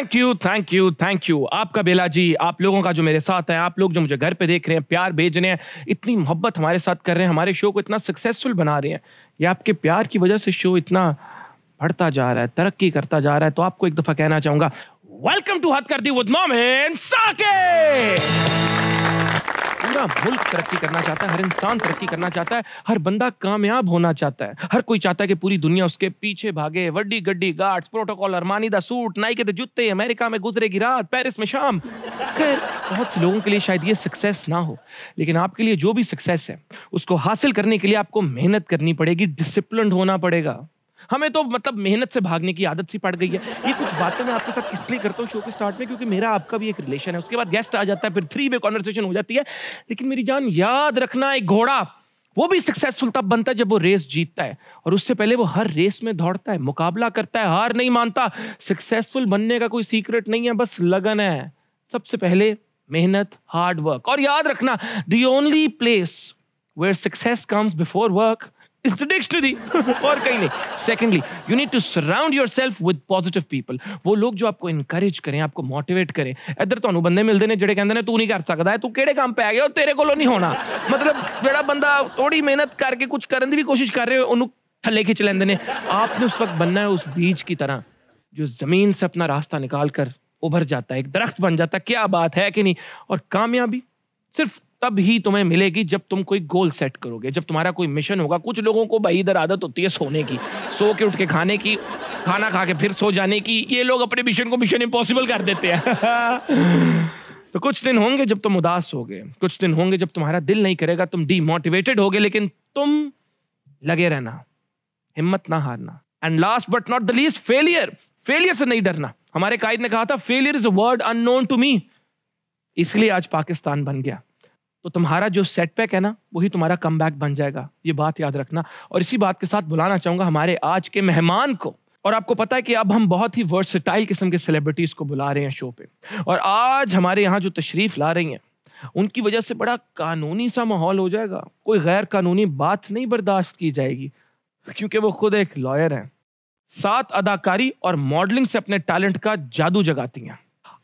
Thank you. आपका बेला जी, आप लोगों का जो मेरे साथ है, आप लोग जो मुझे घर पे देख रहे हैं, प्यार भेज रहे हैं, इतनी मोहब्बत हमारे साथ कर रहे हैं, हमारे शो को इतना सक्सेसफुल बना रहे हैं, ये आपके प्यार की वजह से शो इतना बढ़ता जा रहा है, तरक्की करता जा रहा है। तो आपको एक दफा कहना चाहूंगा, वेलकम टू हद कर दी विद मोमिन साकिब। पूरा मुल्क तरक्की करना चाहता है, हर इंसान तरक्की करना चाहता है, हर बंदा कामयाब होना चाहता है, हर कोई चाहता है कि पूरी दुनिया उसके पीछे भागे। वड्डी गड्डी गार्ड्स, प्रोटोकॉल, अरमानी दा सूट, नाइके दे जूते, अमेरिका में गुजरेगी रात, पेरिस में शाम। खैर, बहुत से लोगों के लिए शायद ये सक्सेस ना हो, लेकिन आपके लिए जो भी सक्सेस है उसको हासिल करने के लिए आपको मेहनत करनी पड़ेगी, डिसिप्लिन्ड होना पड़ेगा। हमें तो मतलब मेहनत से भागने की आदत सी पड़ गई है। ये कुछ बातें मैं आपके साथ इसलिए करता हूँ शो के स्टार्ट में, क्योंकि मेरा आपका भी एक रिलेशन है, उसके बाद गेस्ट आ जाता है, फिर 3 वे कॉन्वर्सेशन हो जाती है। लेकिन मेरी जान, याद रखना, एक घोड़ा वो भी सक्सेसफुल तब बनता है जब वो रेस जीतता है, और उससे पहले वो हर रेस में दौड़ता है, मुकाबला करता है, हार नहीं मानता। सक्सेसफुल बनने का कोई सीक्रेट नहीं है, बस लगन है। सबसे पहले मेहनत, हार्ड वर्क। और याद रखना, the only place where success comes before work is the dictionary और कहीं नहीं। Secondly, you need to surround yourself with positive people। वो लोग जो आपको encourage करें, आपको motivate करें। इधर ਤੁਹਾਨੂੰ ਬੰਦੇ ਮਿਲਦੇ ਨੇ ਜਿਹੜੇ ਕਹਿੰਦੇ ਨੇ ਤੂੰ ਨਹੀਂ ਕਰ ਸਕਦਾ ਹੈ, ਤੂੰ ਕਿਹੜੇ ਕੰਮ ਪੈ ਗਿਆ, ਉਹ ਤੇਰੇ ਕੋਲੋਂ ਨਹੀਂ ਹੋਣਾ। मतलब ਜਿਹੜਾ ਬੰਦਾ थोड़ी मेहनत करके कुछ ਕਰਨ ਦੀ भी कोशिश कर रहे हो, ਉਹਨੂੰ थल्ले खिंच लेंदे ने। आपने उस वक्त बनना है उस बीज की तरह जो जमीन से अपना रास्ता निकाल कर उभर जाता है, एक दरख्त बन जाता है। क्या बात है कि नहीं। और कामयाबी सिर्फ तब ही तुम्हें मिलेगी जब तुम कोई गोल सेट करोगे, जब तुम्हारा कोई मिशन होगा। कुछ लोगों को भाई इधर आदत होती है सोने की, सो के उठ के खाने की, खाना खा के फिर सो जाने की। ये लोग अपने मिशन को मिशन इम्पॉसिबल कर देते हैं। तो कुछ दिन होंगे जब तुम उदास होगे, कुछ दिन होंगे जब तुम्हारा दिल नहीं करेगा, तुम डीमोटिवेटेड होगे, लेकिन तुम लगे रहना, हिम्मत ना हारना। And last but not the least, failure से नहीं डरना। हमारे कायद ने कहा था, failure is a word unknown to me, इसलिए आज पाकिस्तान बन गया। तो तुम्हारा जो सेटबैक है ना, वही तुम्हारा कमबैक बन जाएगा, ये बात याद रखना। और इसी बात के साथ बुलाना चाहूंगा हमारे आज के मेहमान को। और आपको पता है कि अब हम बहुत ही वर्सेटाइल किस्म के सेलिब्रिटीज को बुला रहे हैं शो पे, और आज हमारे यहाँ जो तशरीफ ला रही हैं, उनकी वजह से बड़ा कानूनी सा माहौल हो जाएगा। कोई गैर कानूनी बात नहीं बर्दाश्त की जाएगी, क्योंकि वो खुद एक लॉयर हैं, साथ अदाकारी और मॉडलिंग से अपने टैलेंट का जादू जगाती हैं।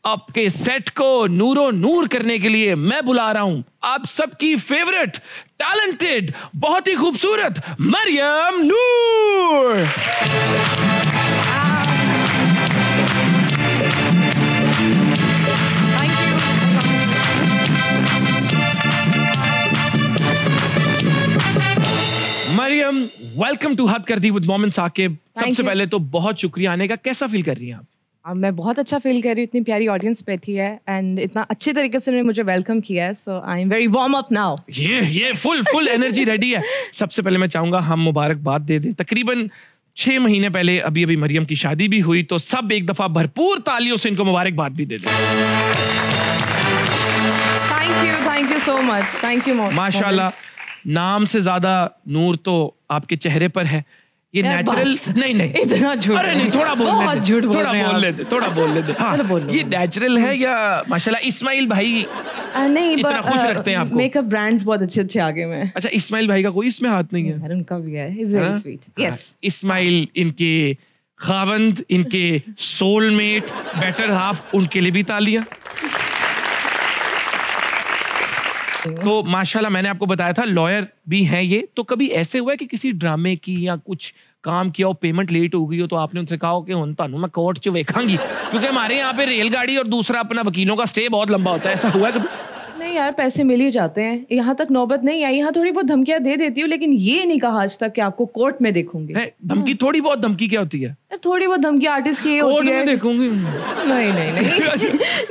आपके सेट को नूरो नूर करने के लिए मैं बुला रहा हूं आप सबकी फेवरेट, टैलेंटेड, बहुत ही खूबसूरत मरियम नूर। मरियम, वेलकम टू हद कर दी विद मोमिन साकिब। सबसे पहले तो बहुत शुक्रिया आने का। कैसा फील कर रही हैं आप? मैं बहुत अच्छा फील कर रही हूँ, इतनी प्यारी ऑडियंस बैठी है एंड इतना अच्छे तरीके से उन्होंने मुझे वेलकम किया है, so I am very warm up now. ये फुल एनर्जी रेडी है। सबसे पहले मैं चाहूंगा हम मुबारकबाद दे दें। तकरीबन 6 महीने पहले अभी मरियम की शादी भी हुई, तो सब एक दफा भरपूर तालियों से इनको मुबारकबाद भी दे दें। Thank you so much, thank you. माशाल्लाह, नाम से ज्यादा नूर तो आपके चेहरे पर है। ये नेचुरल नहीं इतना झूठ, अरे नहीं, थोड़ा बोल ले। हाँ, ये नेचुरल है या माशाल्लाह इस्माइल भाई नहीं इतना खुश रखते हैं आपको? मेकअप ब्रांड्स बहुत अच्छे आगे में। अच्छा, इस्माइल भाई का कोई इसमें हाथ नहीं है? उनका भी है, is very sweet. Yes, Ismail इनके खावंद, इनके सोलमेट, बेटर हाफ, उनके लिए भी तालियां। तो माशाल्लाह, मैंने आपको बताया था लॉयर भी हैं ये। तो कभी ऐसे हुआ है कि किसी ड्रामे की या कुछ काम किया हो, पेमेंट लेट हो गई हो, तो आपने उनसे कहा हो कि हुन तानू मैं कोर्ट च वेखांगी, क्योंकि हमारे यहाँ पे रेलगाड़ी और दूसरा अपना वकीलों का स्टे बहुत लंबा होता है। ऐसा हुआ है कभी? नहीं यार, पैसे मिल ही जाते हैं, यहाँ तक नौबत नहीं आई। यहाँ थोड़ी बहुत धमकियां दे देती हूँ, लेकिन ये नहीं कहा आज तक कि आपको कोर्ट में देखूंगी। धमकी, थोड़ी बहुत धमकी क्या होती है? थोड़ी बहुत धमकी आर्टिस्ट की होती है। देखूंगी? नहीं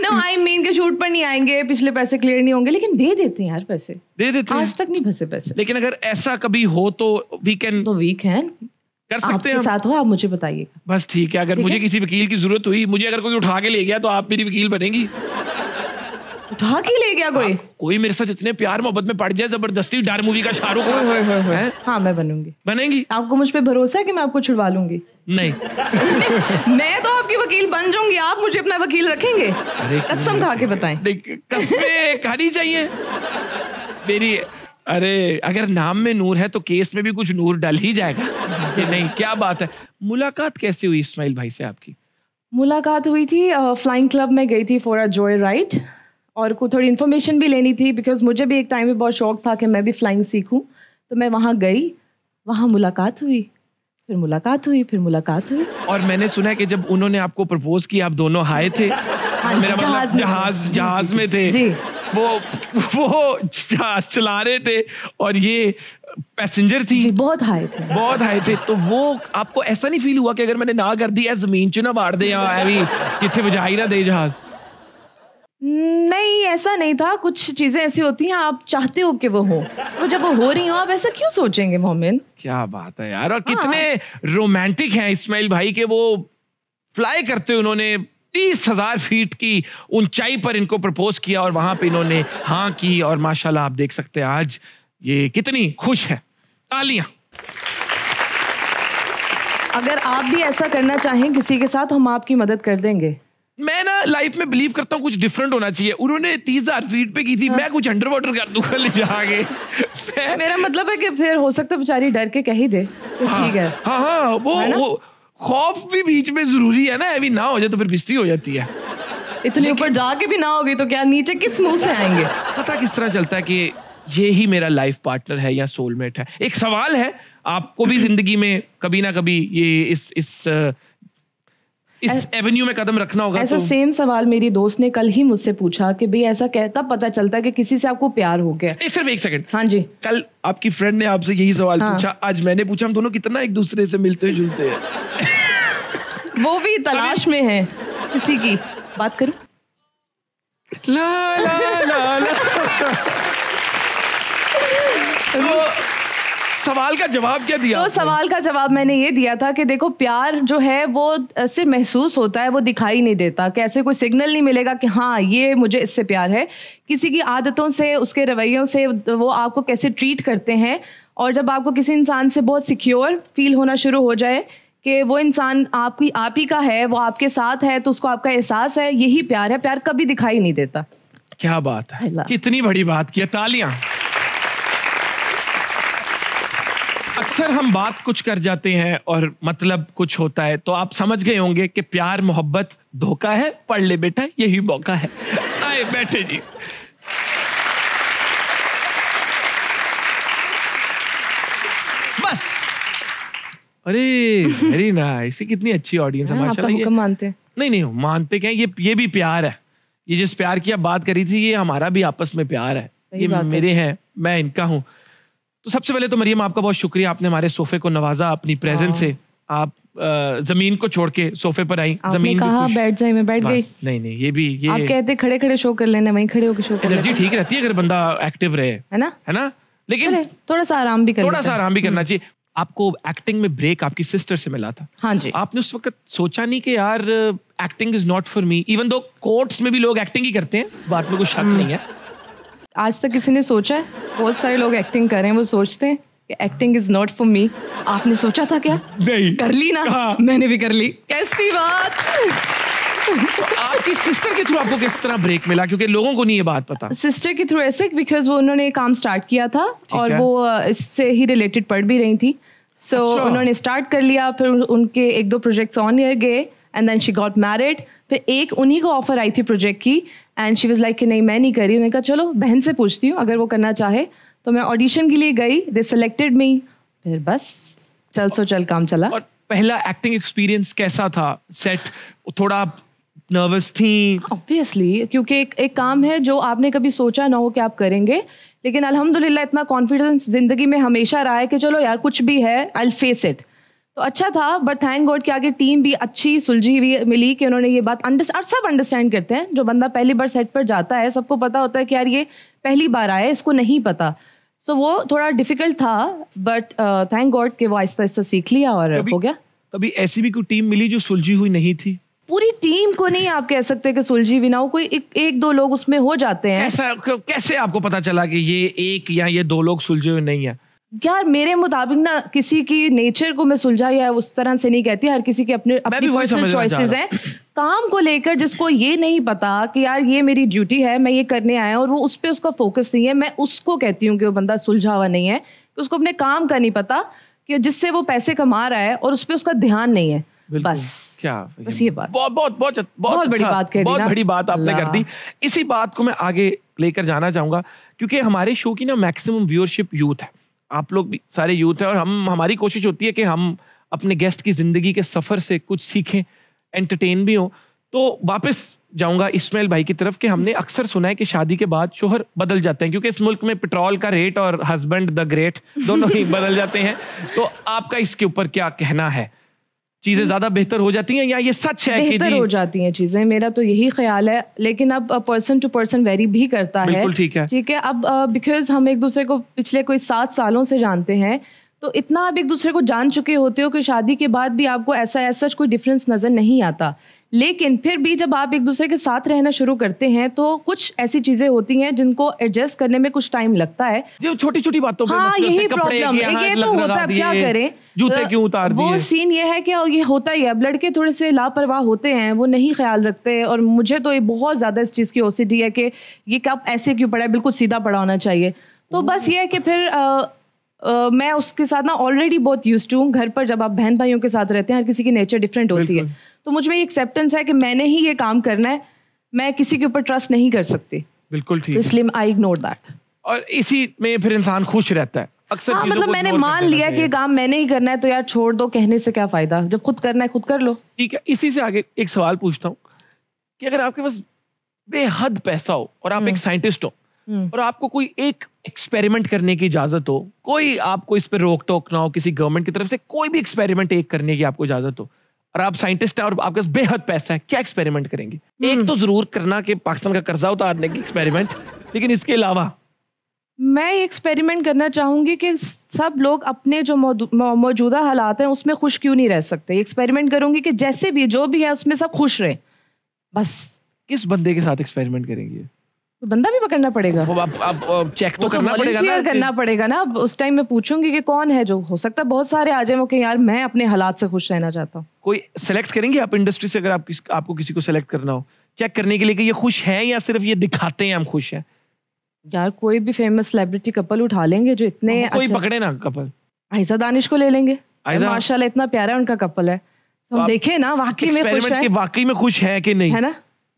नो, आई मीन के शूट पर नहीं आएंगे, पिछले पैसे क्लियर नहीं होंगे, लेकिन दे देते हैं यार पैसे, दे देते हैं। आज तक नहीं फंसे पैसे। लेकिन अगर ऐसा कभी हो तो वीक है कर सकते हैं, साथ हो आप मुझे बताइएगा। बस ठीक है। अगर मुझे किसी वकील की जरूरत हुई, मुझे अगर कोई उठा के ले गया, तो आप मेरी वकील बनेगी? उठा के ले गया कोई मेरे साथ इतने प्यार मोहब्बत में पड़ जाए जबरदस्ती, डर मूवी का शाहरुख। हाँ, मैं बनूंगी। बनेंगी? आपको मुझ पे भरोसा है कि मैं आपको छुड़वा लूंगी? नहीं मैं तो आपकी वकील बन जाऊंगी, आप मुझे अपना वकील रखेंगे? कसम खा के बताएं। कसमें खानी चाहिए मेरी। अरे अगर नाम में नूर है तो केस में भी कुछ नूर डल ही जाएगा। नहीं, क्या बात है। मुलाकात कैसे हुई इस्माइल भाई से आपकी? मुलाकात हुई थी फ्लाइंग क्लब में गई थी फॉर अ जॉय राइड, और को थोड़ी इन्फॉर्मेशन भी लेनी थी बिकॉज मुझे भी एक टाइम में बहुत शौक था कि मैं भी फ्लाइंग सीखूं। तो मैं वहाँ गई, वहाँ मुलाकात हुई, फिर मुलाकात हुई, फिर मुलाकात हुई। और मैंने सुना है कि जब उन्होंने आपको प्रपोज किया आप दोनों हाए थे। हाँ, मेरा मतलब जहाज में थे जी। वो जहाज चला रहे थे और ये पैसेंजर थी जी, बहुत हाई थे। बहुत हाई थे। तो वो आपको ऐसा नहीं फील हुआ कि अगर मैंने ना कर दी है जमीन च ना बाढ़ दे या ऐवी कितने बजा ही ना दे जहाज? नहीं, ऐसा नहीं था। कुछ चीजें ऐसी होती हैं आप चाहते हो कि वो हो, वो जब वो हो रही हो आप ऐसा क्यों सोचेंगे मोमिन? क्या बात है यार। और कितने रोमांटिक हैं इस्माइल भाई के वो फ्लाई करते उन्होंने 30,000 फीट की ऊंचाई पर इनको प्रपोज किया और वहां पे इन्होंने हाँ की। और माशाल्लाह आप देख सकते हैं आज ये कितनी खुश है। तालियां। अगर आप भी ऐसा करना चाहें किसी के साथ, हम आपकी मदद कर देंगे। मैं ना लाइफ में बिलीव करता हूँ कुछ डिफरेंट होना चाहिए। उन्होंने 30,000 फीट पे की थी, मैं कुछ अंडर वाटर कर दूंगा ले जाके। मेरा मतलब है कि फिर हो सकता है बेचारी डर के कह ही दे तो ठीक है। हाँ, वो खौफ भी बीच में जरूरी है ना, अभी ना हो जाए तो फिर बिस्ती हो जाती है। इतने ऊपर जाके भी ना होगी तो क्या नीचे किस मुंह से आएंगे? पता किस तरह चलता है कि ये ही मेरा लाइफ पार्टनर है या सोलमेट है। एक सवाल है, आपको भी जिंदगी में कभी ना कभी ये इस एवेन्यू में कदम रखना होगा। ऐसा सेम सवाल मेरी दोस्त ने कल ही मुझसे पूछा कि भाई ऐसा कहता पता चलता है कि किसी से आपको प्यार हो गया। सिर्फ एक सेकंड। हाँ जी। कल आपकी फ्रेंड ने आपसे यही सवाल पूछा, आज मैंने पूछा। हम दोनों कितना एक दूसरे से मिलते जुलते हैं। वो भी तलाश में है किसी की। बात करूं? ला ला ला ला। सवाल का जवाब क्या दिया? तो सवाल का जवाब मैंने ये दिया था कि देखो प्यार जो है वो सिर्फ महसूस होता है, वो दिखाई नहीं देता। कैसे कोई सिग्नल नहीं मिलेगा कि हाँ ये मुझे इससे प्यार है। किसी की आदतों से, उसके रवैयों से, वो आपको कैसे ट्रीट करते हैं। और जब आपको किसी इंसान से बहुत सिक्योर फील होना शुरू हो जाए कि वो इंसान आप ही का है, वो आपके साथ है, तो उसको आपका एहसास है, यही प्यार है। प्यार कभी दिखाई नहीं देता। क्या बात है, कितनी बड़ी बात की। तालियां। अक्सर हम बात कुछ कर जाते हैं और मतलब कुछ होता है, तो आप समझ गए होंगे कि प्यार मोहब्बत धोखा है। पढ़ ले बेटा, यही मौका है। आए बैठे जी। बस। अरे वेरी नाइस। कितनी अच्छी ऑडियंस है माशाल्लाह। हुक्म मानते हैं? नहीं मानते क्या, ये भी प्यार है। ये जिस प्यार की आप बात करी थी, ये हमारा भी आपस में प्यार है। ये मेरे हैं, मैं इनका हूँ। तो सबसे पहले तो मरियम आपका बहुत शुक्रिया, आपने हमारे सोफे को नवाजा अपनी प्रेजेंस से। आप जमीन को छोड़ के सोफे पर आई। जमीन कहा बैठ जाए, मैं बैठ गई। नहीं ये आप कहते खड़े खड़े शो कर लेना, वहीं खड़े होकर शो कर लेना। एनर्जी ठीक रहती है अगर बंदा एक्टिव रहे, है ना। लेकिन थोड़ा सा आराम भी करना चाहिए। आपको एक्टिंग में ब्रेक आपकी सिस्टर से मिला था। हाँ जी। आपने उस वक्त सोचा नहीं कि यार acting is not for me, even though courts में भी लोग एक्टिंग ही करते हैं, इस बात में कोई शक नहीं है। आज तक किसी ने सोचा है? बहुत सारे लोग एक्टिंग कर रहे हैं, वो सोचते हैं कि acting is not for me. आपने सोचा था क्या? नहीं। कर ली ना? हाँ। मैंने भी कर ली। कैसी बात। आपकी सिस्टर के थ्रू आपको किस तरह ब्रेक मिला, क्योंकि लोगों को नहीं ये बात पता? सिस्टर के थ्रू ऐसे बिकॉज वो उन्होंने काम स्टार्ट किया था और वो इससे ही रिलेटेड पढ़ भी रही थी। सो उन्होंने स्टार्ट कर लिया, फिर उनके 1-2 प्रोजेक्ट्स ऑन ईयर गए and then she got married. फिर एक उन्हीं को ऑफर आई थी प्रोजेक्ट की एंड शी वाज लाइक कि नहीं मैं नहीं कर रही। उन्होंने कहा चलो बहन से पूछती हूँ अगर वो करना चाहे। तो मैं ऑडिशन के लिए गई, दे सिलेक्टेड मी। फिर बस चल काम चला। और पहला एक्टिंग एक्सपीरियंस कैसा था? सेट थोड़ा नर्वस थी? ऑब्वियसली, क्योंकि एक काम है जो आपने कभी सोचा ना हो कि आप करेंगे, लेकिन अल्हम्दुलिल्लाह इतना कॉन्फिडेंस जिंदगी में हमेशा रहा है कि चलो यार कुछ भी है आई विल फेस इट। तो अच्छा था, बट थैंक गॉड कि आगे टीम भी अच्छी सुलझी हुई मिली कि उन्होंने ये बात और सब अंडरस्टैंड करते हैं। जो बंदा पहली बार सेट पर जाता है, सबको पता होता है कि यार ये पहली बार आया, इसको नहीं पता। सो वो थोड़ा डिफिकल्ट था, बट थैंक गॉड कि वो आहिस्ता आहिस्ता सीख लिया और हो गया। कभी ऐसी भी कोई टीम मिली जो सुलझी हुई नहीं थी? पूरी टीम को नहीं आप कह सकते कि सुलझी भी ना हो, कोई एक दो लोग उसमें हो जाते हैं। कैसे आपको पता चला कि ये एक या ये 2 लोग सुलझे हुए नहीं है? यार मेरे मुताबिक ना किसी की नेचर को मैं सुलझा या उस तरह से नहीं कहती। हर किसी के अपनी पर्सनल चॉइसेस हैं। काम को लेकर जिसको ये नहीं पता कि यार ये मेरी ड्यूटी है, मैं ये करने आया और वो उस पर उसका फोकस नहीं है, मैं उसको कहती हूँ कि वो बंदा सुलझा हुआ नहीं है। कि उसको अपने काम का नहीं पता कि जिससे वो पैसे कमा रहा है और उस पर उसका ध्यान नहीं है। बस क्या बस ये बात। बहुत बहुत बहुत बहुत बड़ी बात कह दी बहुत ना। बड़ी बात आपने कर दी। इसी बात को मैं आगे लेकर जाना चाहूंगा क्योंकि हमारे शो की ना मैक्सिमम व्यूअरशिप यूथ है, आप लोग भी सारे यूथ है और हमारी कोशिश होती है कि हम अपने गेस्ट की जिंदगी के सफर से कुछ सीखें, एंटरटेन भी हो। तो वापस जाऊंगा इस्माइल भाई की तरफ कि हमने अक्सर सुना है कि शादी के बाद शोहर बदल जाते हैं क्योंकि इस मुल्क में पेट्रोल का रेट और हस्बैंड द ग्रेट दोनों ही बदल जाते हैं। तो आपका इसके ऊपर क्या कहना है? चीजें ज्यादा बेहतर हो जाती हैं या ये सच है कि बेहतर हो जाती हैं चीजें? मेरा तो यही ख्याल है, लेकिन अब पर्सन टू पर्सन वेरी भी करता है। बिल्कुल ठीक है। ठीक है, अब बिकॉज हम एक दूसरे को पिछले कोई 7 सालों से जानते हैं, तो इतना आप एक दूसरे को जान चुके होते हो कि शादी के बाद भी आपको ऐसा कोई डिफरेंस नजर नहीं आता। लेकिन फिर भी जब आप एक दूसरे के साथ रहना शुरू करते हैं तो कुछ ऐसी चीजें होती हैं जिनको एडजस्ट करने में कुछ टाइम लगता है। ये छोटी छोटी बातों पे हाँ, मतलब यही कपड़े प्रॉब्लम के है, यहाँ ये तो होता है, अब क्या करें, जूते क्यों उतार दिए, वो सीन ये है कि ये होता ही है। अब लड़के थोड़े से लापरवाह होते हैं, वो नहीं ख्याल रखते, और मुझे तो ये बहुत ज्यादा इस चीज की ओसीडी है कि ये कप ऐसे क्यों पड़ा है, बिल्कुल सीधा पड़ा होना चाहिए। तो बस ये है कि फिर मैं उसके साथ ना ऑलरेडी बहुत यूज्ड टू हूँ। घर पर जब आप बहन भाइयों के साथ रहते हैं, हर किसी की नेचर डिफरेंट होती है, तो मुझ में ये एक्सेप्टेंस है कि मैंने ही ये काम करना है, मैं किसी के ऊपर ट्रस्ट नहीं कर सकती। बिल्कुल ठीक, तो इसलिए आई इग्नोर दैट। और इसी में फिर इंसान खुश रहता है अक्सर। हाँ, मतलब मैंने मान लिया कि काम मैंने ही करना है, तो यार छोड़ दो, कहने से क्या फायदा, जब खुद करना है खुद कर लो। ठीक है, इसी से आगे एक सवाल पूछता हूँ कि अगर आपके पास बेहद पैसा हो और आप एक साइंटिस्ट हो और आपको कोई एक एक्सपेरिमेंट करने की इजाजत हो, कोई आपको इस पे रोक टोक ना हो किसी गवर्नमेंट की तरफ से, कोई भी एक्सपेरिमेंट एक करने की आपको इजाजत हो, और आप साइंटिस्ट हैं और आपके पास बेहद पैसा है, क्या एक्सपेरिमेंट करेंगे? एक तो जरूर करना कि पाकिस्तान का कर्जा उतारने की एक्सपेरिमेंट, लेकिन इसके अलावा मैं ये एक्सपेरिमेंट करना चाहूंगी कि सब लोग अपने जो मौजूदा हालात हैं उसमें खुश क्यों नहीं रह सकते। एक्सपेरिमेंट करूंगी कि जैसे भी जो भी है उसमें सब खुश रहे, बस। किस बंदे के साथ एक्सपेरिमेंट करेंगे? तो बंदा भी पकड़ना पड़ेगा, वो आप चेक तो करना पड़ेगा ना, करना पड़ेगा ना। अब उस टाइम मैं पूछूंगी कि कौन है, जो हो सकता है बहुत सारे आ जाए वो कि यार मैं अपने हालात से खुश रहना चाहता हूँ। कोई सेलेक्ट करेंगे आप इंडस्ट्री से? अगर आपको किसी को सेलेक्ट करना हो चेक करने के लिए कि ये खुश है या सिर्फ ये दिखाते हैं हम खुश हैं? यार कोई भी फेमस सेलिब्रिटी कपल उठा लेंगे जो इतने कोई पकड़े ना कपल। आयशा दानिश को ले लेंगे, माशाल्लाह इतना प्यारा उनका कपल है, तो हम देखें ना वाकई में खुश है, वाकई में खुश है कि नहीं, है ना?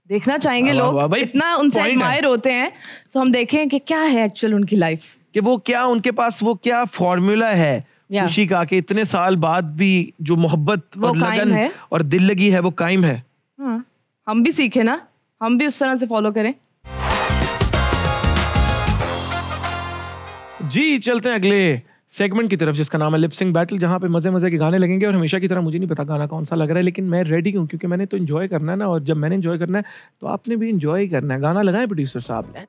देखना चाहेंगे लोग, इतना उनसे एडमायर होते हैं, तो हम देखें कि क्या है एक्चुअल उनकी लाइफ, कि वो क्या उनके पास वो क्या फॉर्मूला है खुशी का कि इतने साल बाद भी जो मोहब्बत और लगन और दिल लगी है वो कायम है। हाँ, हम भी सीखे ना, हम भी उस तरह से फॉलो करें। जी, चलते हैं अगले सेगमेंट की तरफ जिसका नाम है लिप सिंक बैटल, जहाँ पे मजे मजे के गाने लगेंगे। और हमेशा की तरह मुझे नहीं पता गाना कौन सा लग रहा है, लेकिन मैं रेडी हूँ क्योंकि मैंने तो एंजॉय करना है ना, और जब मैंने एंजॉय करना है तो आपने भी एंजॉय करना है। गाना लगाएं प्रोड्यूसर साहब।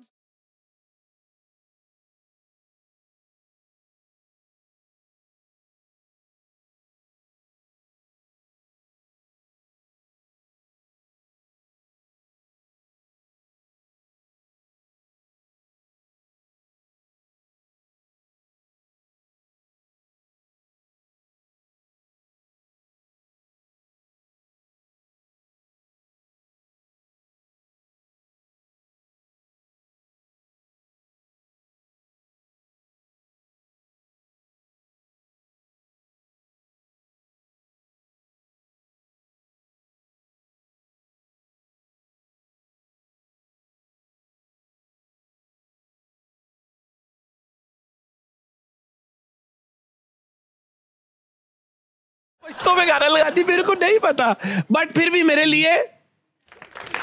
तो मैं गाना लगा दी, मेरे को नहीं पता, बट फिर भी मेरे लिए,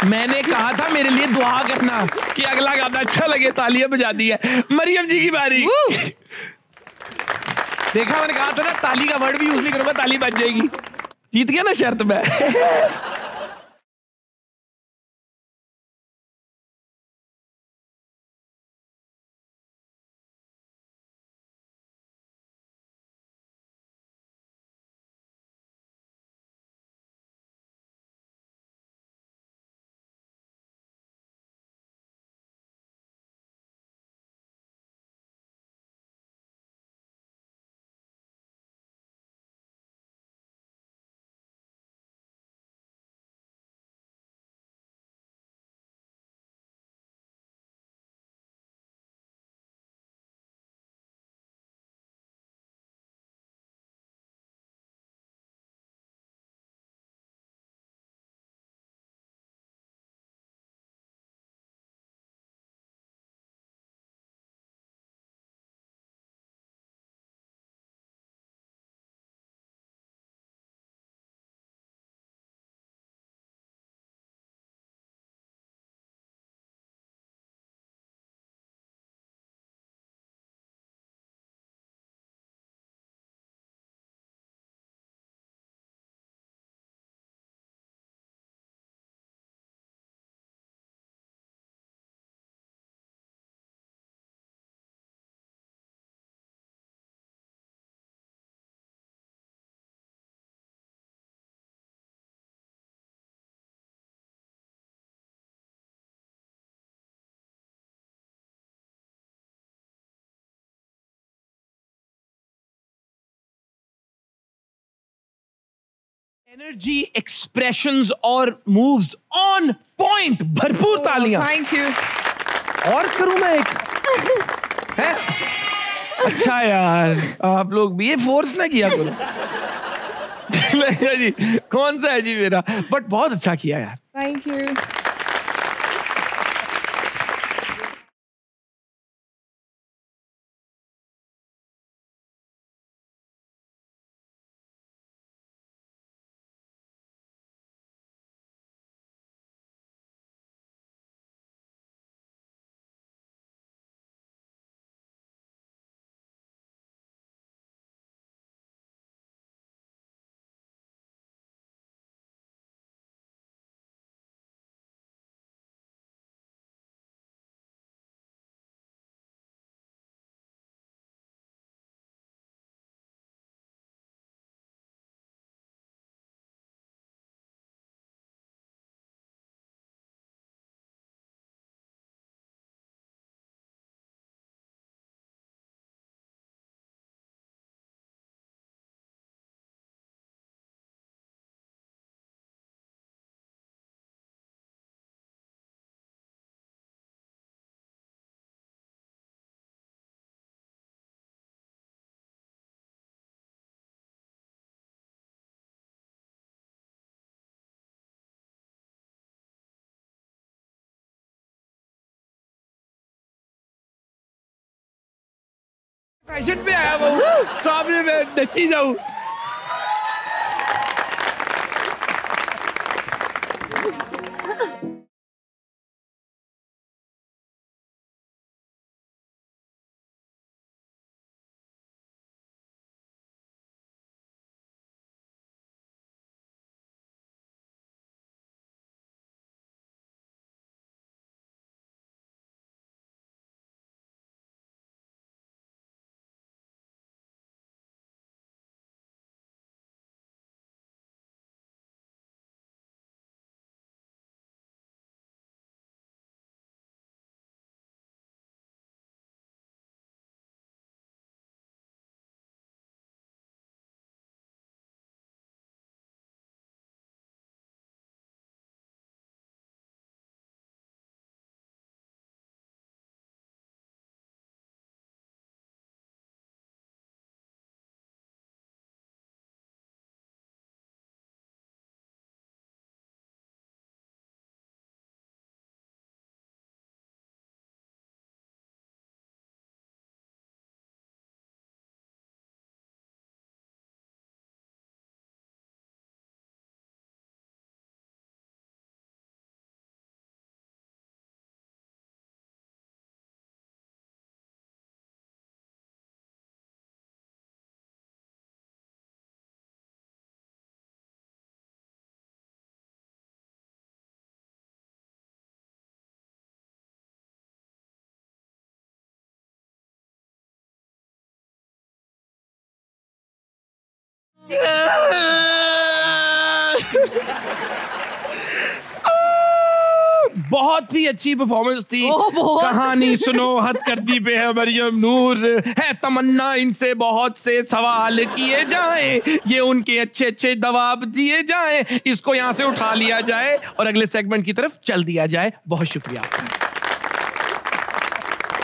मैंने कहा था मेरे लिए दुआ करना कि अगला गाना अच्छा लगे। तालियां बजा दी है। मरियम जी की बारी। देखा, मैंने कहा था ना ताली का वर्ड भी यूज नहीं करूंगा, ताली बज जाएगी। जीत गया ना शर्त में। एनर्जी, एक्सप्रेशंस और मूव्स ऑन पॉइंट, भरपूर तालियां। Thank you. और करूं मैं एक है? अच्छा यार, आप लोग भी ये फोर्स ना किया करो। जी कौन सा है जी मेरा, बट बहुत अच्छा किया यार। Thank you. फैशन पे आया वो, सामने मैं नची जाऊं। बहुत ही अच्छी परफॉर्मेंस थी। कहानी सुनो, हथकरघी पे है मरियम नूर, है तमन्ना इनसे बहुत से सवाल किए जाएं, ये उनके अच्छे अच्छे जवाब दिए जाएं, इसको यहाँ से उठा लिया जाए और अगले सेगमेंट की तरफ चल दिया जाए। बहुत शुक्रिया।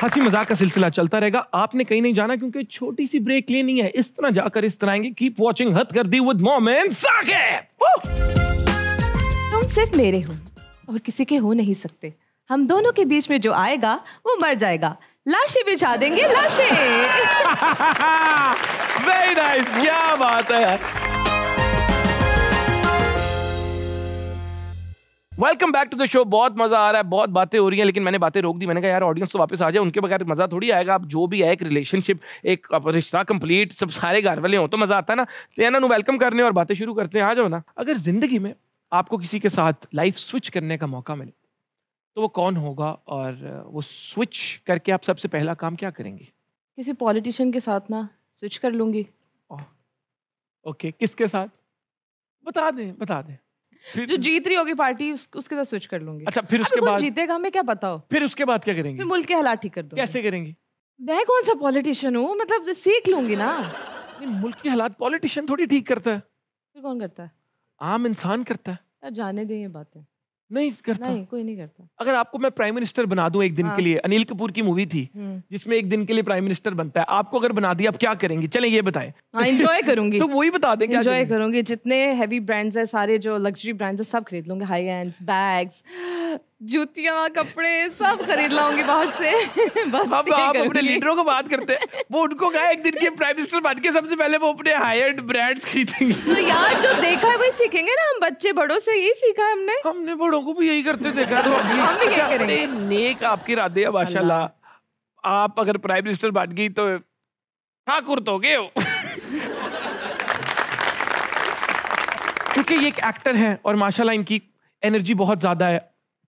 हंसी मजाक का सिलसिला चलता रहेगा, आपने कहीं नहीं जाना क्योंकि छोटी सी ब्रेक लेनी है। इस तरह जाकर इस तरह आएंगे। Keep watching हथकरघी with Momen Saqib. तुम सिर्फ मेरे हो और किसी के हो नहीं सकते। हम दोनों के बीच में जो आएगा वो मर जाएगा। लाशें बिछा देंगे, लाशें। वेरी नाइस, क्या बात है यार। Welcome back to the show. बहुत मजा आ रहा है, बहुत बातें हो रही हैं, लेकिन मैंने बातें रोक दी। मैंने कहा यार ऑडियंस तो वापस आ जाए, उनके बगैर मजा थोड़ी आएगा। आप जो भी है, एक रिलेशनशिप, एक रिश्ता कंप्लीट, सब सारे घर वाले हो तो मजा आता है ना। तो यार वेलकम करने और बातें शुरू करते हैं। आ जाओ ना। अगर जिंदगी में आपको किसी के साथ लाइफ स्विच करने का मौका मिले तो वो कौन होगा, और वो स्विच करके आप सबसे पहला काम क्या करेंगे? किसी पॉलिटिशियन के साथ ना स्विच कर लूंगी। ओके, किसके साथ? बता दें। फिर जो जीत रही होगी पार्टी, उसके साथ स्विच कर लूंगी। अच्छा, फिर उसके बाद जीतेगा हमें क्या पता हो। फिर उसके बाद क्या करेंगे? फिर मुल्क के हालात ठीक कर दूंगी। कैसे करेंगे? मैं कौन सा पॉलिटिशियन हूँ, मतलब सीख लूंगी ना। मुल्क के हालात पॉलिटिशियन थोड़ी ठीक करता है। फिर कौन करता है? आम इंसान करता है? यार जाने दें ये बातें। नहीं करता। नहीं, कोई नहीं करता। अगर आपको मैं प्राइम मिनिस्टर बना दूं एक दिन हाँ। के लिए, अनिल कपूर की मूवी थी जिसमें एक दिन के लिए प्राइम मिनिस्टर बनता है, आपको अगर बना दिया आप क्या करेंगी? चलें ये बताएं। हाँ, एंजॉय करूंगी। तो वही बता दें क्या एंजॉय करेंगी? करूंगी। जितने हैवी ब्रांड्स है, सारे जो लग्जरी ब्रांड्स है, सब खरीद लूंगी। हाई एंड्स, बैग्स, जूतियां, कपड़े सब खरीद लाऊंगी बाहर से। बस अब ये आप अपने करूंगी। लीडरों को बात करते हैं, वो उनको कहा एक दिन के प्राइम मिनिस्टर बन के सबसे पहले वो अपने हाई एंड ब्रांड्स खरीदेंगे। तो यार जो देखा है वही सीखेंगे ना, हम बच्चे बड़ों से यही सीखा है हमने। हमने बड़ों को भी यही करते देखा, तो हम भी यही करेंगे। बड़े नेक आपके इरादे हैं माशाल्लाह। आप अगर प्राइम मिनिस्टर बन गई तो ठाकुर तो गए हो। क्योंकि ये एक एक्टर है और माशाल्लाह इनकी एनर्जी बहुत ज्यादा है,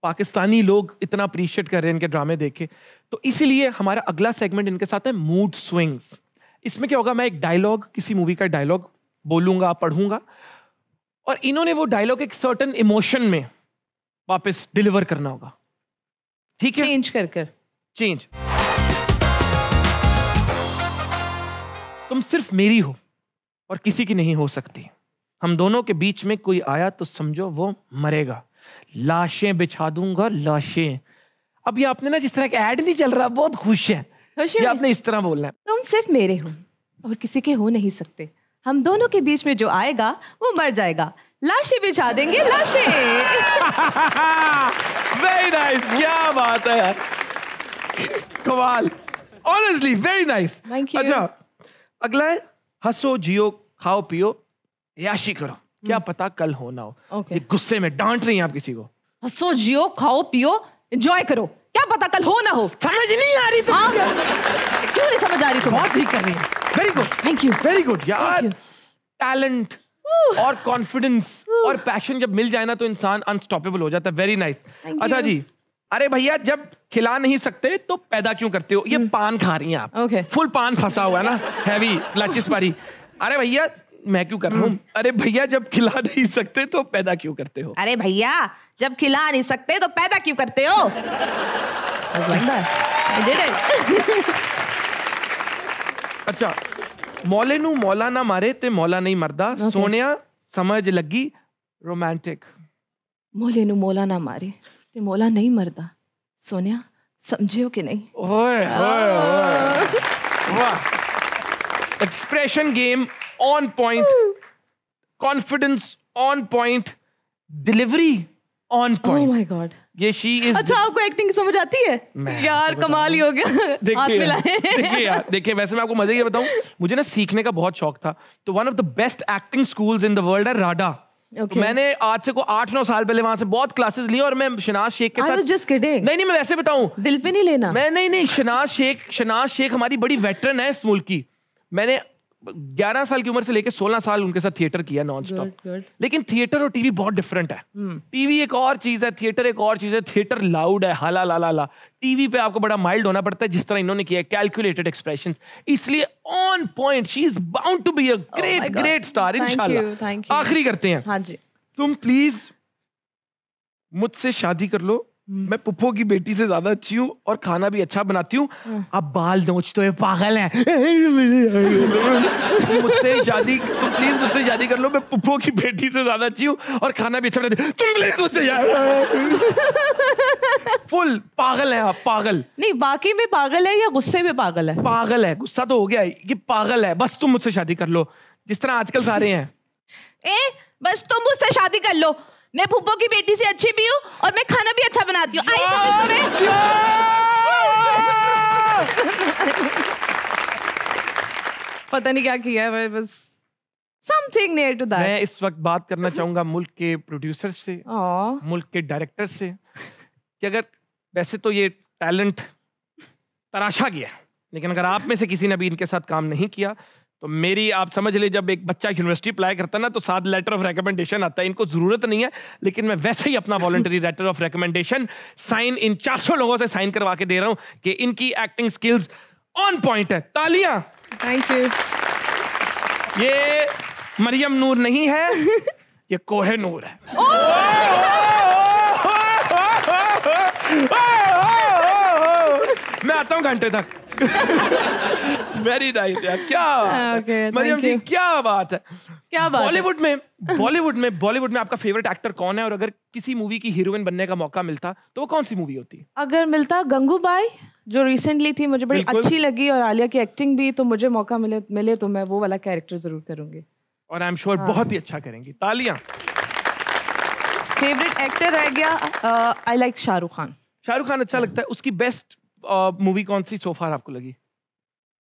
पाकिस्तानी लोग इतना अप्रिशिएट कर रहे हैं इनके ड्रामे देख के। तो इसीलिए हमारा अगला सेगमेंट इनके साथ है मूड स्विंग्स। इसमें क्या होगा, मैं एक डायलॉग, किसी मूवी का डायलॉग बोलूंगा, पढ़ूंगा, और इन्होंने वो डायलॉग एक सर्टेन इमोशन में वापस डिलीवर करना होगा। ठीक है? चेंज कर कर। चेंज। तुम सिर्फ मेरी हो और किसी की नहीं हो सकती। हम दोनों के बीच में कोई आया तो समझो वो मरेगा। लाशें बिछा दूंगा, लाशें। अब ये आपने ना, जिस तरह का ऐड नहीं चल रहा, बहुत खुश है, ये आपने इस तरह बोलना है। तुम सिर्फ मेरे हो और किसी के हो नहीं सकते। हम दोनों के बीच में जो आएगा वो मर जाएगा। लाशें बिछा देंगे, लाशें। वेरी नाइस, क्या बात है यार, कमाल, honestly very nice. Thank you. अच्छा, अगला है हंसो, जियो, खाओ पियो, याशी करो, क्या पता कल हो ना हो। Okay. ये गुस्से में डांट रही हैं आप किसी को। हंसो, जियो, खाओ पियो, एंजॉय करो, क्या पता कल हो ना हो। समझ नहीं आ रही हाँ, क्यों नहीं समझ आ रही तुम्हें? बहुत ठीक कर रही है। Very good, thank you. Very good यार। Thank you. टैलेंट और कॉन्फिडेंस और पैशन जब मिल जाए ना तो इंसान अनस्टॉपेबल हो जाता है। Very nice. Thank अच्छा you. जी, अरे भैया जब खिला नहीं सकते तो पैदा क्यों करते हो? ये पान खा रही हैं आप। Okay. फुल पान फंसा हुआ है ना, हैवी लचिस पारी। अरे भैया, मैं क्यों कर रहा हूँ? अरे भैया जब खिला नहीं सकते तो पैदा क्यों करते हो? अरे भैया जब खिला नहीं सकते तो पैदा क्यों करते हो? I did it. अच्छा, मौले नू मौला ना मारे ते मौला नहीं मरदा। सोनिया समझ लगी रोमांटिक। मोले नु मोला ना मारे ते मोला नहीं मरदा। सोनिया समझियो कि नहीं? ओए ओए ओए, वाह, expression game on point, confidence on point, delivery on Oh point. my God. ये शी इज। अच्छा, आपको एक्टिंग समझ आती है? मैं यार आपको बता कमाल ही हो गया। हाथ देखिए मिलाए। देखिए यार, देखिए वैसे मैं आपको मजे ये बताऊं, मुझे ना सीखने का बहुत शौक था। तो one of the best acting schools in the world है राडा। Okay. तो मैंने आज से को 8-9 साल पहले वहां से बहुत क्लासेस ली और मैं शनाज शेख के I साथ। was just kidding. नहीं मैं वैसे बताऊं, दिल पे नहीं लेना। मैं नहीं, शनाज शेख हमारी बड़ी वेटरन है इस मुल्क की। मैंने 11 साल की उम्र से लेकर 16 साल उनके साथ थिएटर किया नॉन स्टॉप। Good. लेकिन थिएटर और टीवी बहुत डिफरेंट है। टीवी एक और चीज है, थिएटर एक और चीज है। थिएटर लाउड है, हाला ला ला ला। टीवी पे आपको बड़ा माइल्ड होना पड़ता है, जिस तरह इन्होंने किया, कैलकुलेटेड एक्सप्रेशंस। इसलिए on point, she is bound to be a my God. Great star Thank इंशाल्लाह। you, thank you. आखिरी करते हैं, हाँ जी। तुम प्लीज मुझसे शादी कर लो। मैं पुप्पो की बेटी से ज्यादा अच्छी हूँ और खाना भी अच्छा बनाती हूँ। अब बाल नोचते हुए पागल है। तुम प्लीज मुझसे शादी कर लो। मैं पुप्पो की बेटी से ज्यादा अच्छी हूँ और खाना भी अच्छा बनाती हूँ। तुम प्लीज मुझसे फुल पागल है आप, पागल। नहीं, बाकी में पागल है या गुस्से में पागल है? पागल है, गुस्सा तो हो गया, ये पागल है। बस तुम मुझसे शादी कर लो, जिस तरह आजकल सारे हैं। बस तुम मुझसे शादी कर लो। मैं फूफो की बेटी से अच्छी भी हूँ और मैं खाना भी अच्छा बनाती हूँ। आई समझ में? पता नहीं क्या किया है, बस समथिंग नियर टू दैट। मैं इस वक्त बात करना चाहूंगा मुल्क के प्रोड्यूसर से, Oh. मुल्क के डायरेक्टर से, कि अगर वैसे तो ये टैलेंट तराशा गया, लेकिन अगर आप में से किसी ने भी इनके साथ काम नहीं किया तो मेरी, आप समझ ले, जब एक बच्चा यूनिवर्सिटी अप्लाई करता है ना तो साथ लेटर ऑफ रिकमेंडेशन आता है। इनको जरूरत नहीं है, लेकिन मैं वैसे ही अपना voluntary letter of recommendation sign इन 400 लोगों से साइन करवा के दे रहा हूं कि इनकी एक्टिंग स्किल्स ऑन पॉइंट है। तालियां। Thank you. ये मरियम नूर नहीं है, ये कोहे नूर है। मैं आता हूं घंटे तक। वेरी नाइस यार, क्या बात है Okay, Maryam thank ji, you. क्या बात है। क्या बात है? बॉलीवुड में आपका फेवरेट एक्टर कौन है, और अगर किसी मूवी की हीरोइन बनने का मौका मिलता तो वो कौन सी मूवी होती? अगर मिलता गंगूबाई, जो रिसेंटली थी, मुझे बड़ी बिल्कुल। अच्छी लगी, और आलिया की एक्टिंग भी, तो मुझे मौका मिले तो मैं वो वाला कैरेक्टर जरूर करूंगी। और आई एम श्योर बहुत ही अच्छा करेंगी, तालियां। फेवरेट एक्टर रह गया, आई लाइक शाहरुख खान। शाहरुख खान अच्छा लगता है। उसकी बेस्ट मूवी कौन सी सो फार आपको लगी?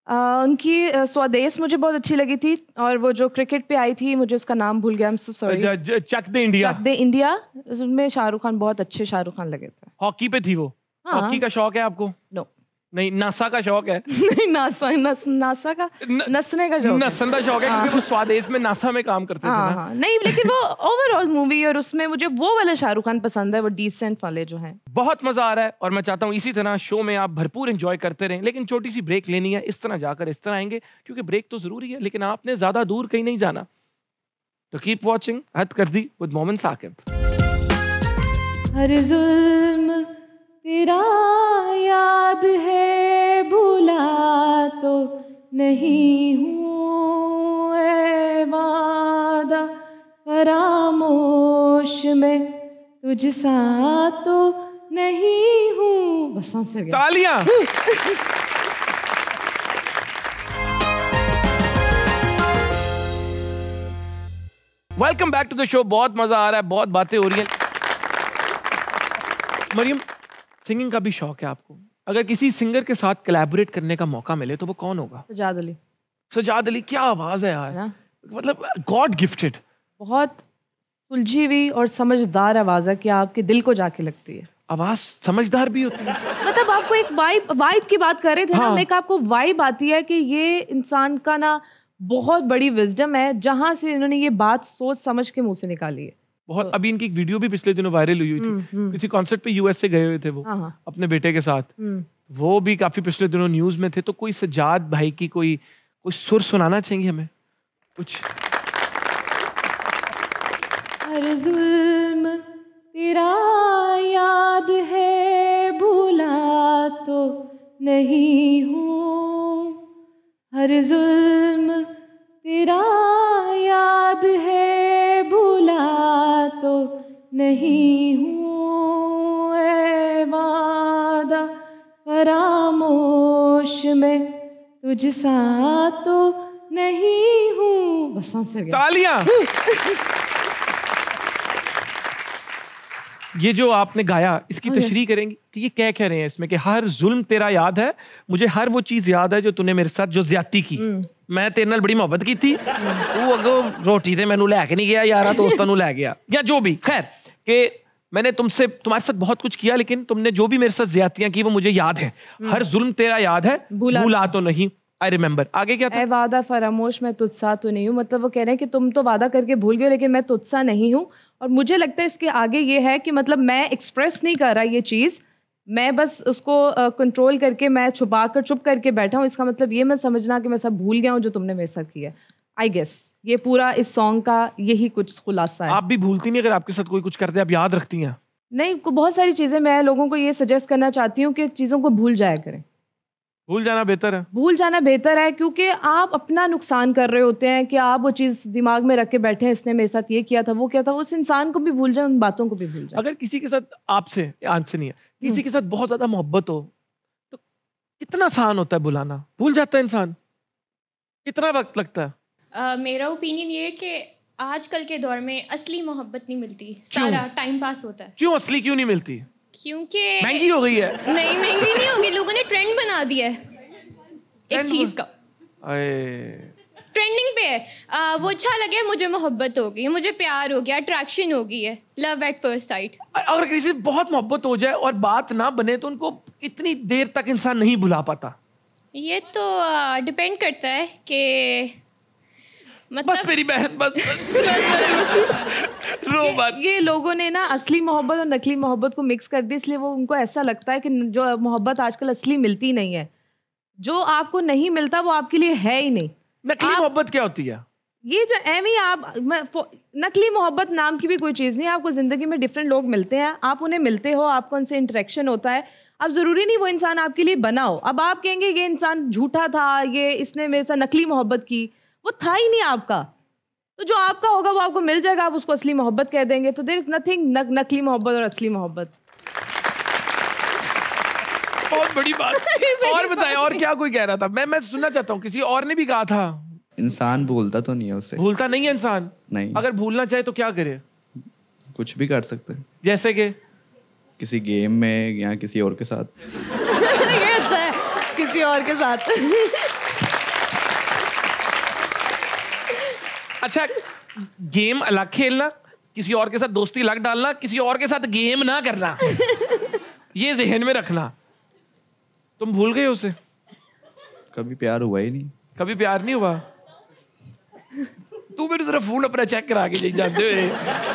उनकी स्वदेश मुझे बहुत अच्छी लगी थी, और वो जो क्रिकेट पे आई थी, मुझे उसका नाम भूल गया, I am so sorry. Chak De India. Chak De India, उसमें शाहरुख खान बहुत अच्छे शाहरुख खान लगे थे। हॉकी पे थी वो। हाँ। हॉकी का शौक है आपको? नो नहीं, नासा का शौक है। नहीं, नासा का नसने का शौक है। नसन का शौक है, क्योंकि वो स्वदेश में नासा में काम करते थे हाँ ना। हाँ, नहीं, लेकिन वो ओवरऑल मूवी, और उसमें मुझे वो वाला शाहरुख खान पसंद है, वो डिसेंट वाले जो हैं। बहुत मजा आ रहा है, और मैं चाहता हूँ इसी तरह शो में आप भरपूर एंजॉय करते रहें। लेकिन छोटी सी ब्रेक लेनी है, इस तरह जाकर इस तरह आएंगे, क्योंकि ब्रेक तो जरूरी है, लेकिन आपने ज्यादा दूर कहीं नहीं जाना। तो कीप वॉचिंग हद कर दी विद मोमिन साकिब। हर जुल्म तेरा याद है, भूला तो नहीं हूँ, ऐ वादा फरामोश में तुझसा तो नहीं हूँ। बस सांस लग गया। तालियां। Welcome back to the show. बहुत मजा आ रहा है, बहुत बातें हो रही हैं। मरियम, सिंगिंग का भी शौक है आपको? अगर किसी सिंगर के साथ कोलैबोरेट करने का मौका मिले तो वो कौन होगा? सजाद अली। सजाद अली, क्या आवाज है यार, है ना? मतलब गॉड गिफ्टेड। बहुत सुलझी हुई और समझदार आवाज है कि आपके दिल को जाके लगती है। आवाज समझदार भी होती है। मतलब आपको एक वाइब की बात कर रहे थे ना, हाँ। एक आपको वाइब आती है कि ये इंसान का ना बहुत बड़ी विजडम है, जहां से इन्होंने ये बात सोच समझ के मुंह से निकाली है। बहुत। अभी इनकी एक वीडियो भी पिछले दिनों वायरल हुई थी, किसी कॉन्सर्ट पे यूएस से गए हुए थे वो हाँ। अपने बेटे के साथ। वो भी काफी पिछले दिनों न्यूज में थे। तो कोई सजाद भाई की कोई सुर सुनाना चाहेंगे हमें कुछ? हर जुल्म तेरा याद है, भूला तो नहीं हूँ, हर जुल्म तेरा याद है, भूला तो नहीं हूँ, ऐ वादा फरामोश में तुझसा तो नहीं हूँ। बस सांस लग गया। तालियां। ये जो आपने गाया, इसकी तशरीह करेंगी कि ये क्या कह रहे हैं इसमें? कि हर जुल्म तेरा याद है, मुझे हर वो चीज याद है जो तूने मेरे साथ जो ज्यादती की। मैं तेरे नाल बड़ी मोहब्बत की थी, तू अगो रोटी ते मैनू लैके नहीं गया, यारा दोस्तां नू लै गया, या जो भी। खैर, कि मैंने तुम्हारे साथ बहुत कुछ किया, लेकिन तुमने जो भी मेरे साथ ज्यादतियां की वो मुझे याद है। हर जुल्म तेरा याद है, भूला तो नहीं, आई रिमेम्बर। आगे क्या था? ऐ वादा फरामोश मैं तुझसा तो नहीं हूँ। मतलब वो कह रहे हैं कि तुम तो वादा करके भूल गए, लेकिन मैं तुझसा नहीं हूँ। और मुझे लगता है इसके आगे ये है कि मतलब मैं एक्सप्रेस नहीं कर रहा ये चीज़, मैं बस उसको कंट्रोल करके, मैं छुपा कर चुप करके बैठा हूँ। इसका मतलब ये मैं समझना कि मैं सब भूल गया हूँ जो तुमने मेरे साथ किया। आई गेस ये पूरा इस सॉन्ग का यही कुछ खुलासा है। आप भी भूलती नहीं? अगर आपके साथ कोई कुछ करते आप याद रखती हैं? नहीं, बहुत सारी चीज़ें मैं लोगों को ये सजेस्ट करना चाहती हूँ कि चीज़ों को भूल जाया करें। भूल जाना बेहतर है। भूल जाना बेहतर है, क्योंकि आप अपना नुकसान कर रहे होते हैं कि आप वो चीज़ दिमाग में रख के बैठे हैं, इसने मेरे साथ ये किया था, वो किया था। उस इंसान को भी भूल जाए, उन बातों को भी भूल जाए। अगर किसी के साथ आपसे से नहीं है, किसी के साथ बहुत ज्यादा मोहब्बत हो तो कितना आसान होता है भुलाना? भूल जाता है इंसान? कितना वक्त लगता है? मेरा ओपिनियन ये है कि आजकल के दौर में असली मोहब्बत नहीं मिलती, सारा टाइम पास होता है। क्यों असली क्यों नहीं मिलती? क्योंकि महंगी हो गई है। नहीं, महंगी नहीं होगी, लोगों ने ट्रेंड बना दिया है एक चीज का, ट्रेंडिंग पे है। वो अच्छा लगे, मुझे मोहब्बत हो गई, मुझे प्यार हो गया, अट्रैक्शन हो गई है, लव एट फर्स्ट साइट। अगर किसी से बहुत मोहब्बत हो जाए और बात ना बने तो उनको कितनी देर तक इंसान नहीं भुला पाता? ये तो डिपेंड करता है कि मतलब बस मेरी बहन, बस रो मत। ये लोगों ने ना असली मोहब्बत और नकली मोहब्बत को मिक्स कर दी, इसलिए वो उनको ऐसा लगता है कि जो मोहब्बत आजकल असली मिलती नहीं है, जो आपको नहीं मिलता वो आपके लिए है ही नहीं। नकली मोहब्बत क्या होती है? ये जो एमी आप नकली मोहब्बत नाम की भी कोई चीज़ नहीं है। आपको ज़िंदगी में डिफरेंट लोग मिलते हैं, आप उन्हें मिलते हो, आपको उनसे इंटरेक्शन होता है, अब ज़रूरी नहीं वो इंसान आपके लिए बना हो। अब आप कहेंगे ये इंसान झूठा था, ये इसने मेरे साथ नकली मोहब्बत की, वो था ही नहीं आपका। तो जो आपका होगा वो आपको मिल जाएगा, आप उसको असली मोहब्बत कह देंगे। तो देयर इज नथिंग नकली मोहब्बत और असली मोहब्बत। बहुत बड़ी बात। और बताएं, और क्या कोई कह रहा था? मैं सुनना चाहता हूँ, किसी और ने भी कहा था। इंसान भूलता तो नहीं है उसे। भूलता नहीं है इंसान? नहीं। अगर भूलना चाहे तो क्या करे? कुछ भी कर सकते हैं। जैसे कि किसी गेम में या किसी और के साथ। ये अच्छा है, किसी और के साथ। अच्छा, गेम अलग खेलना, किसी और के साथ दोस्ती अलग डालना, किसी और के साथ गेम ना करना, ये जहन में रखना। तुम भूल गए उसे? कभी प्यार हुआ ही नहीं। कभी प्यार नहीं हुआ? तू मेरे जरा फोन अपना चेक करा के जाई जाते हुए,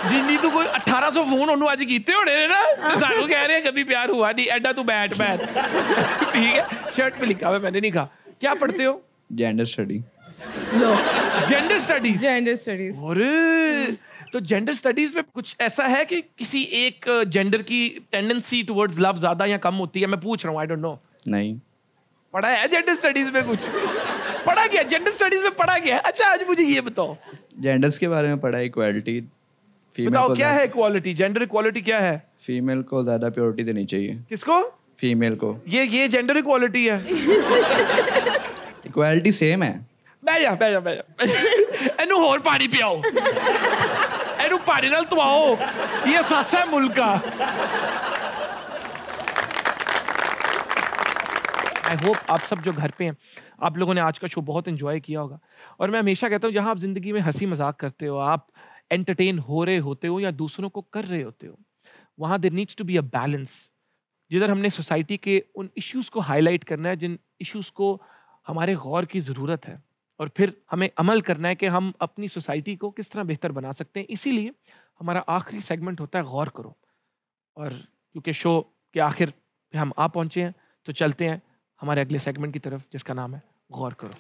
जिन्नी तू कोई 1800 फोन ਉਹਨੂੰ ਅੱਜ ਕੀਤੇ ਹੋਣੇ ਨੇ ना, तो ਸਾਨੂੰ कह रहे हैं कभी प्यार हुआ नहीं। एडा तू बैठ ठीक है, शर्ट पे लिखा हुआ, मैंने नहीं कहा। क्या पढ़ते हो? Gender study. Gender studies. Gender studies. अरे तो जेंडर स्टडीज में कुछ ऐसा है कि किसी एक जेंडर की टेंडेंसी टुवर्ड्स लव ज्यादा या कम होती है? मैं पूछ रहा हूँ, आई डोंट नो। नहीं पढ़ा है जेंडर स्टडीज में? कुछ पढ़ा गया जेंडर स्टडीज में, पढ़ा गया। अच्छा आज मुझे ये बताओ, जेंडर्स के बारे में पढ़ा है। इक्वालिटी। बताओ क्या है इक्वालिटी? जेंडर इक्वालिटी क्या है? फीमेल को ज्यादा प्योरिटी देनी चाहिए। किसको? फीमेल को। ये जेंडर इक्वालिटी है? इक्वालिटी सेम है। ਬਹਿ ਜਾ ਇਹਨੂੰ ਹੋਰ ਪਾਣੀ ਪਿਆਓ, ਇਹਨੂੰ ਪਾਣੀ ਨਾਲ ਧਵਾਓ, ਇਹ ਸੱਸ ਹੈ ਮੁਲਕ का। आई होप आप सब जो घर पे हैं, आप लोगों ने आज का शो बहुत एंजॉय किया होगा। और मैं हमेशा कहता हूँ, जहाँ आप जिंदगी में हंसी मजाक करते हो, आप एंटरटेन हो रहे होते हो या दूसरों को कर रहे होते हो, वहाँ there needs to be a balance, जिधर हमने सोसाइटी के उन इश्यूज को हाईलाइट करना है जिन इश्यूज को हमारे गौर की ज़रूरत है, और फिर हमें अमल करना है कि हम अपनी सोसाइटी को किस तरह बेहतर बना सकते हैं। इसीलिए हमारा आखिरी सेगमेंट होता है गौर करो। और क्योंकि शो के आखिर पे हम आ पहुंचे हैं, तो चलते हैं हमारे अगले सेगमेंट की तरफ, जिसका नाम है गौर करो।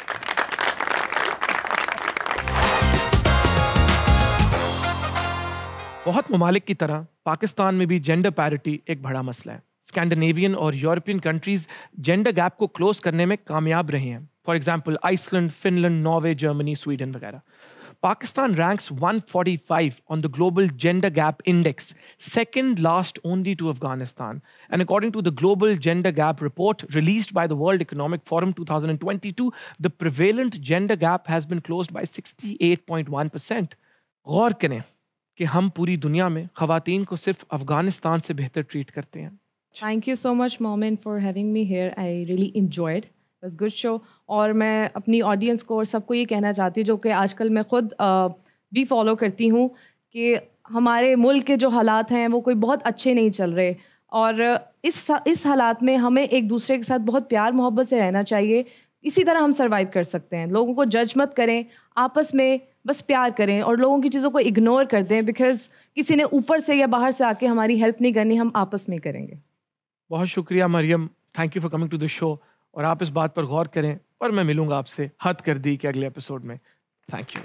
बहुत ममालिक की तरह पाकिस्तान में भी जेंडर पैरिटी एक बड़ा मसला है। स्कैंडिनेवियन और यूरोपियन कंट्रीज जेंडर गैप को क्लोज करने में कामयाब रहे हैं। For example Iceland, Finland, Norway, Germany, Sweden वगैरह। Pakistan ranks 145 on the Global Gender Gap Index, second last only to Afghanistan. And according to the Global Gender Gap Report released by the World Economic Forum 2022, the prevalent gender gap has been closed by 68.1%. गौर करें कि हम पूरी दुनिया में ख़वातीन को सिर्फ अफगानिस्तान से बेहतर ट्रीट करते हैं। Thank you so much, Momin, for having me here. I really enjoyed. It was a good show. और मैं अपनी ऑडियंस को और सबको ये कहना चाहती हूँ, जो कि आजकल मैं खुद भी फॉलो करती हूँ, कि हमारे मुल्क के जो हालात हैं वो कोई बहुत अच्छे नहीं चल रहे, और इस हालात में हमें एक दूसरे के साथ बहुत प्यार मोहब्बत से रहना चाहिए। इसी तरह हम सर्वाइव कर सकते हैं। लोगों को जज मत करें, आपस में बस प्यार करें और लोगों की चीज़ों को इग्नोर कर दें, बिकॉज किसी ने ऊपर से या बाहर से आके हमारी हेल्प नहीं करनी, हम आपस में करेंगे। बहुत शुक्रिया Mariam, thank you for coming to the show. और आप इस बात पर गौर करें, और मैं मिलूंगा आपसे हद कर दी के अगले एपिसोड में। Thank you.